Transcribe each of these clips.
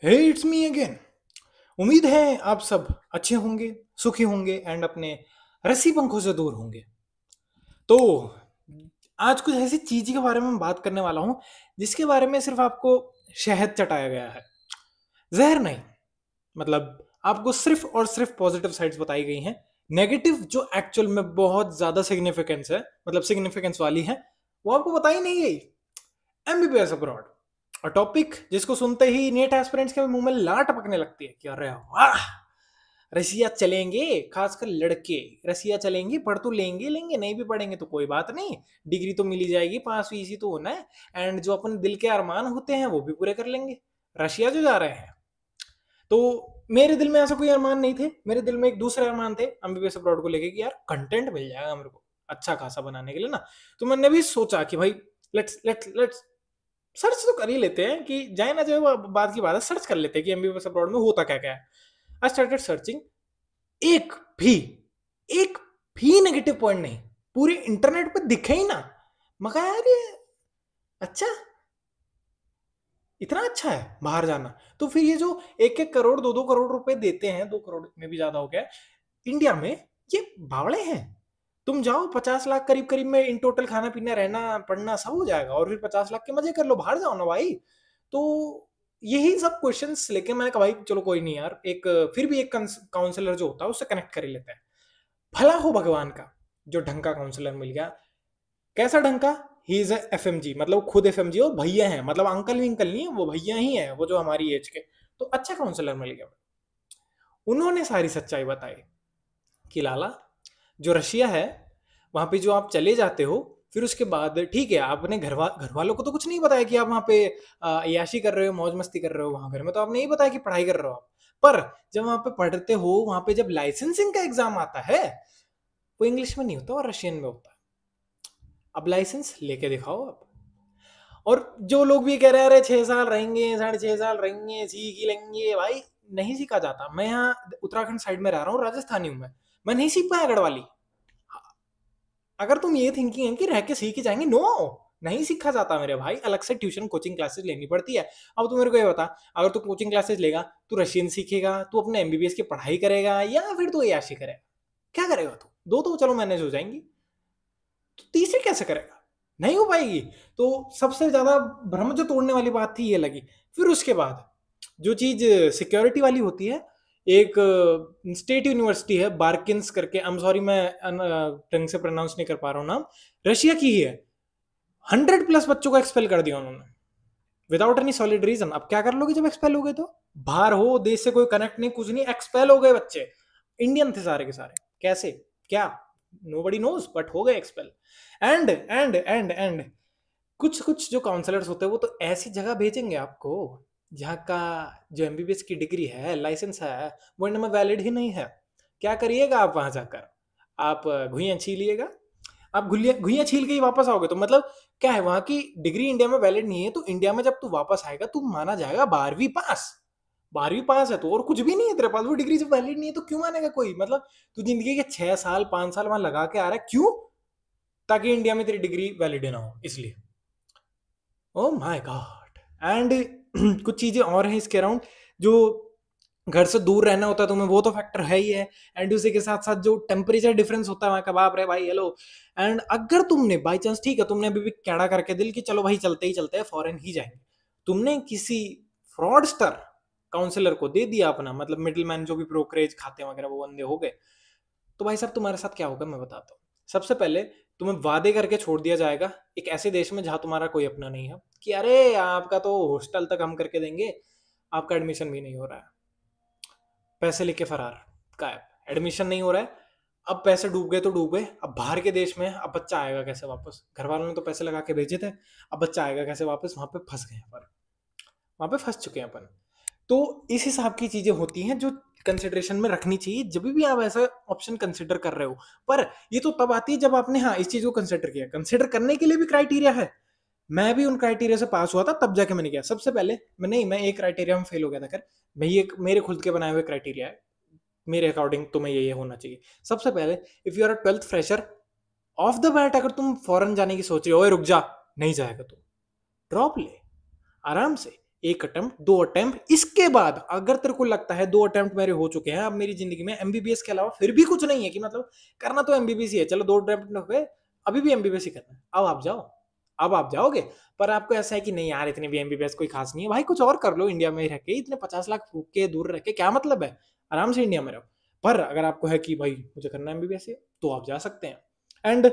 Hey it's me again. उम्मीद है आप सब अच्छे होंगे, सुखी होंगे एंड अपने रस्सी पंखों से दूर होंगे। तो आज कुछ ऐसी चीज के बारे में बात करने वाला हूं जिसके बारे में सिर्फ आपको शहद चटाया गया है, जहर नहीं। मतलब आपको सिर्फ और सिर्फ पॉजिटिव साइड्स बताई गई हैं। नेगेटिव जो एक्चुअल में बहुत ज्यादा सिग्निफिकेंस है, मतलब सिग्निफिकेंस वाली है, वो आपको बताई नहीं गई। एमबीबीएस अब्रॉड, और टॉपिक जिसको सुनते ही नीट एस्पिरेंट्स के मुंह में लाट पकने लगती है कि अरे वाह, रसिया चलेंगे। खासकर लड़के रसिया चलेंगे, पढ़ तो लेंगे लेंगे, नहीं भी पढ़ेंगे तो कोई बात नहीं, डिग्री तो मिली जाएगी, पास इसी तो होना है। एंड जो अपने दिल के अरमान होते हैं वो भी पूरे कर लेंगे। रशिया जो जा रहे हैं, तो मेरे दिल में ऐसा कोई अरमान नहीं थे। मेरे दिल में एक दूसरे अरमान थे एमबीबीएस अब्रॉड को लेके कि यार कंटेंट मिल जाएगा मेरे को अच्छा खासा बनाने के लिए ना। तो मैंने भी सोचा कि भाई लेट्स लेट्स लेट्स सर्च तो कर ही लेते हैं, कि जाए ना जाए वो बात की बात है, सर्च कर लेते हैं कि एमबीबीएस अब्रॉड में होता क्या क्या है। I started searching. एक भी एक भी नेगेटिव पॉइंट नहीं, पूरे इंटरनेट पे दिखे ही ना। मगर यार ये अच्छा, इतना अच्छा है बाहर जाना। तो फिर ये जो एक एक करोड़ दो दो करोड़ रुपए देते हैं, 2 करोड़ में भी ज्यादा हो गया इंडिया में, ये बावड़े हैं। तुम जाओ 50 लाख करीब करीब में इन टोटल खाना पीना रहना पढ़ना सब हो जाएगा, और फिर 50 लाख के मजे कर लो, बाहर जाओ ना भाई। तो यही सब क्वेश्चंस लेके मैंने कहा भाई चलो कोई नहीं यार, एक फिर भी एक काउंसलर जो होता है उससे कनेक्ट कर ही लेते हैं। भला हो भगवान का जो ढंग का काउंसलर मिल गया। कैसा ढंग का? He is F M G, मतलब खुद एफ एम जी, और भैया हैं, मतलब अंकल विंकल नहीं है, वो भैया ही है, वो जो हमारी एज के। तो अच्छा काउंसलर मिल गया। उन्होंने सारी सच्चाई बताई कि लाला, जो रशिया है वहां पे जो आप चले जाते हो, फिर उसके बाद ठीक है, आपने घर वालों को तो कुछ नहीं बताया कि आप वहां पे अय्याशी कर रहे हो, मौज मस्ती कर रहे हो। वहां घर में तो आपने नहीं बताया कि पढ़ाई कर रहे हो आप। पर जब वहां पे पढ़ते हो, वहां पे जब लाइसेंसिंग का एग्जाम आता है, वो इंग्लिश में नहीं होता और रशियन में होता है। अब लाइसेंस लेके दिखाओ आप। और जो लोग भी कह रहे हैं अरे 6 साल रहेंगे, 6.5 साल रहेंगे, सीख ही लेंगे, भाई नहीं सीखा जाता। मैं यहाँ उत्तराखंड साइड में रह रहा हूँ, राजस्थानी हूँ मैं नहीं सीख पाया गढ़वाली। अगर तुम ये थिंकिंग है कि रह के सीख ही जाएंगे, नो, नहीं सीखा जाता मेरे भाई, अलग से ट्यूशन कोचिंग क्लासेस लेनी पड़ती है। अब तू मेरे को ये बता, अगर तू कोचिंग क्लासेस लेगा, तू रशियन सीखेगा, तू अपने एमबीबीएस की पढ़ाई करेगा, या फिर तू याशी करेगा? क्या करेगा तू? दो तो चलो मैनेज हो जाएंगी, तो तीसरी कैसे करेगा? नहीं हो पाएगी। तो सबसे ज्यादा भ्रम जो तोड़ने वाली बात थी ये लगी। फिर उसके बाद जो चीज सिक्योरिटी वाली होती है, एक स्टेट यूनिवर्सिटी है बार्किंस करके, आई एम सॉरी मैं ढंग से प्रोनाउंस नहीं कर पा रहा हूँ नाम, रशिया की ही है। 100+ बच्चों को एक्सपेल कर दिया उन्होंने, विदाउट एनी सॉलिड रीजन। अब क्या कर लोगे जब एक्सपेल हो गए तो? बाहर हो, देश से कोई कनेक्ट नहीं, कुछ नहीं, एक्सपेल हो गए बच्चे। इंडियन थे सारे के सारे, कैसे क्या, नो बडी नोज, बट हो गए एक्सपेल। एंड कुछ कुछ जो काउंसलर्स होते हैं वो तो ऐसी जगह भेजेंगे आपको जहाँ का जो एमबीबीएस की डिग्री है, लाइसेंस है, वो इंडिया में वैलिड ही नहीं है। क्या करिएगा आप वहां जाकर? आप घुइयां छीलिएगा। आप घुइयां छील के ही वापस आओगे तो मतलब क्या है, वहां की डिग्री इंडिया में वैलिड नहीं है, तो इंडिया में जब तू वापस आएगा तू माना जाएगा 12वीं पास। 12वीं पास है तो, और कुछ भी नहीं है तेरे पास, वो डिग्री जब वैलिड नहीं है तो क्यों मानेगा कोई? मतलब तू जिंदगी के 6 साल 5 साल वहां लगा के आ रहा है, क्यों? ताकि इंडिया में तेरी डिग्री वैलिड ना हो, इसलिए। Oh my God. एंड कुछ चीजें और हैं इसके अराउंड। जो घर से दूर रहना होता है तुम्हें, वो तो फैक्टर है ही है। एंड उसी के साथ साथ जो टेम्परेचर डिफरेंस होता है वहां का, बाप रे भाई, हेलो। एंड अगर तुमने बाई चांस, ठीक है, तुमने अभी भी कैड़ा करके दिल कि चलो भाई चलते ही चलते हैं, फॉरेन ही जाएंगे, तुमने किसी फ्रॉडस्टर काउंसलर को दे दिया अपना, मतलब मिडिल मैन जो भी ब्रोकरेज खाते वगैरह वो बंदे हो गए, तो भाई साहब तुम्हारे साथ क्या होगा मैं बताता हूँ। सबसे पहले तुम्हें वादे करके छोड़ दिया जाएगा एक ऐसे देश में जहां तुम्हारा कोई अपना नहीं है, कि अरे आपका तो हॉस्टल तक हम करके देंगे, आपका एडमिशन भी नहीं हो रहा है। पैसे लेके फरार, गायब, एडमिशन नहीं हो रहा है। अब पैसे डूब गए तो डूब गए, अब बाहर के देश में, अब बच्चा आएगा कैसे वापस? घर वालों ने तो पैसे लगा के भेजे थे, अब बच्चा आएगा कैसे वापस? वहां पे फंस गए अपन, वहां पे फंस चुके हैं अपन। तो इस हिसाब की चीजें होती हैं जो कंसिडरेशन में रखनी चाहिए जब भी आप ऐसा ऑप्शन कंसिडर कर रहे हो। पर ये तो तब आती है जब आपने हाँ इस चीज को कंसिडर किया। कंसिडर करने के लिए भी क्राइटेरिया है। मैं भी उन क्राइटेरिया से पास हुआ था तब जाके मैंने किया। सबसे पहले मैं एक क्राइटेरिया में फेल हो गया था। कर मैं ये मेरे खुद के बनाए हुए क्राइटेरिया है, मेरे अकॉर्डिंग तुम्हें ये होना चाहिए। सबसे पहले, if you are a 12th fresher, off the bat अगर तुम फॉरेन जाने की सोच रहे हो, रुक जा, नहीं जाएगा तो ड्रॉप ले आराम से। एक अटेम्प्ट, दो अटेम्प्ट, इसके बाद अगर तेरे को लगता है 2 अटेम्प्ट मेरे हो चुके हैं अब मेरी जिंदगी में, एमबीबीएस के अलावा फिर भी कुछ नहीं है कि मतलब करना तो एमबीबीएस ही है, चलो 2 अटेम्प्ट हो गए, अभी भी एमबीबीएस ही करना है, अब आप जाओ, अब आप जाओगे। पर आपको ऐसा है कि नहीं यार इतने भी एमबीबीएस कोई खास नहीं है, भाई कुछ और कर लो इंडिया में ही रह के, इतने 50 लाख फूक के दूर रह के क्या मतलब है, आराम से इंडिया में रहो। पर अगर आपको है कि भाई मुझे करना है एमबीबीएस तो आप जा सकते हैं। एंड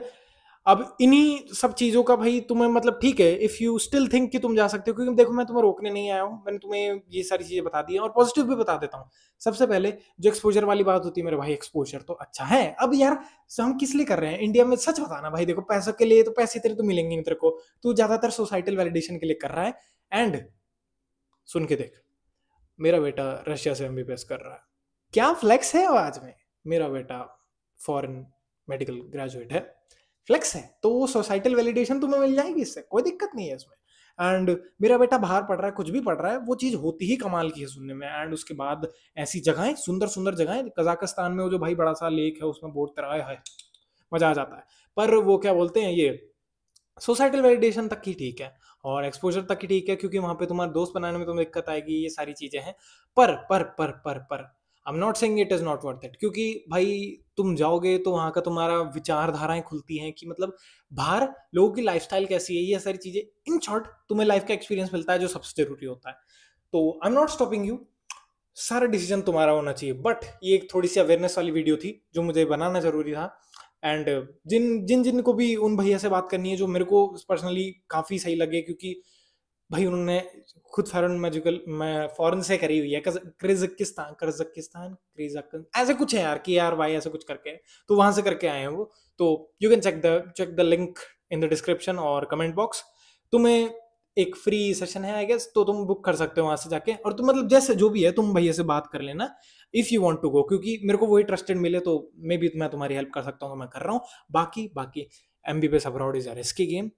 अब इन्हीं सब चीजों का भाई तुम्हें मतलब ठीक है, इफ यू स्टिल थिंक कि तुम जा सकते हो, क्योंकि देखो मैं तुम्हें रोकने नहीं आया हूँ, मैंने तुम्हें ये सारी चीजें बता दी हैं और पॉजिटिव भी बता देता हूँ। सबसे पहले जो एक्सपोजर वाली बात होती है मेरे भाई, एक्सपोजर तो अच्छा है। अब यार हम किस लिए कर रहे हैं इंडिया में, सच बताना भाई, देखो पैसों के लिए तो पैसे तेरे तो मिलेंगे नहीं तेरे को, तू ज्यादातर सोसाइटल वैलिडेशन के लिए कर रहा है। एंड सुन के देख, मेरा बेटा रशिया से एमबीबीएस कर रहा है, क्या फ्लेक्स है आवाज में, मेरा बेटा फॉरेन मेडिकल ग्रेजुएट है, फ्लेक्स है, तो वो सोसाइटल वैलिडेशन तुम्हें मिल जाएगी, इससे कोई दिक्कत नहीं है इसमें। एंड मेरा बेटा बाहर पढ़ रहा है, कुछ भी पढ़ रहा है, वो चीज होती ही कमाल की है सुनने में। एंड उसके बाद ऐसी जगहें, सुंदर सुंदर जगहें, कजाकिस्तान में वो जो भाई बड़ा सा लेक है उसमें बोट तैराए है, मजा आ जाता है। पर वो क्या बोलते हैं, ये सोसाइटल वैलिडेशन तक ही ठीक है और एक्सपोजर तक ही ठीक है, क्योंकि वहां पे तुम्हारे दोस्त बनाने में तुम्हें दिक्कत आएगी, ये सारी चीजें हैं। पर I am not saying it is not worth it, क्योंकि भाई तुम जाओगे तो वहां का तुम्हारा विचारधाराएं खुलती हैं कि मतलब बाहर लोगों की लाइफस्टाइल कैसी है, ये सारी चीजें, इन शॉर्ट तुम्हें लाइफ का एक्सपीरियंस मिलता है जो सबसे जरूरी होता है। तो I am not stopping you, सारा डिसीजन तुम्हारा होना चाहिए, बट ये एक थोड़ी सी अवेयरनेस वाली वीडियो थी जो मुझे बनाना जरूरी था। एंड जिन जिन जिन को भी उन भैया से बात करनी है जो मेरे को पर्सनली काफी सही लगे, क्योंकि भाई उन्होंने खुद फॉरेन मैजिकल मैं फॉरेन से करी हुई है, किर्गिस्तान किर्गिस्तान किर्गिस्तान ऐसे कुछ है यार, कि यार भाई ऐसे कुछ करके, तो वहां से करके आए हैं वो। तो you can check the link in the description और कमेंट बॉक्स। तुम्हें एक फ्री सेशन है आई गेस, तो तुम बुक कर सकते हो वहां से जाके, और तुम मतलब जैसे जो भी है तुम भैया से बात कर लेना if you want to go, क्योंकि मेरे को वही ट्रस्टेड मिले तो मे बी मैं तुम्हारी हेल्प कर सकता हूँ, तो मैं कर रहा हूँ। बाकी बाकी MBBS abroad is a risky game,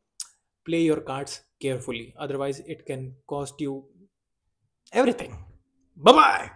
play your cards carefully, otherwise it can cost you everything. Bye bye.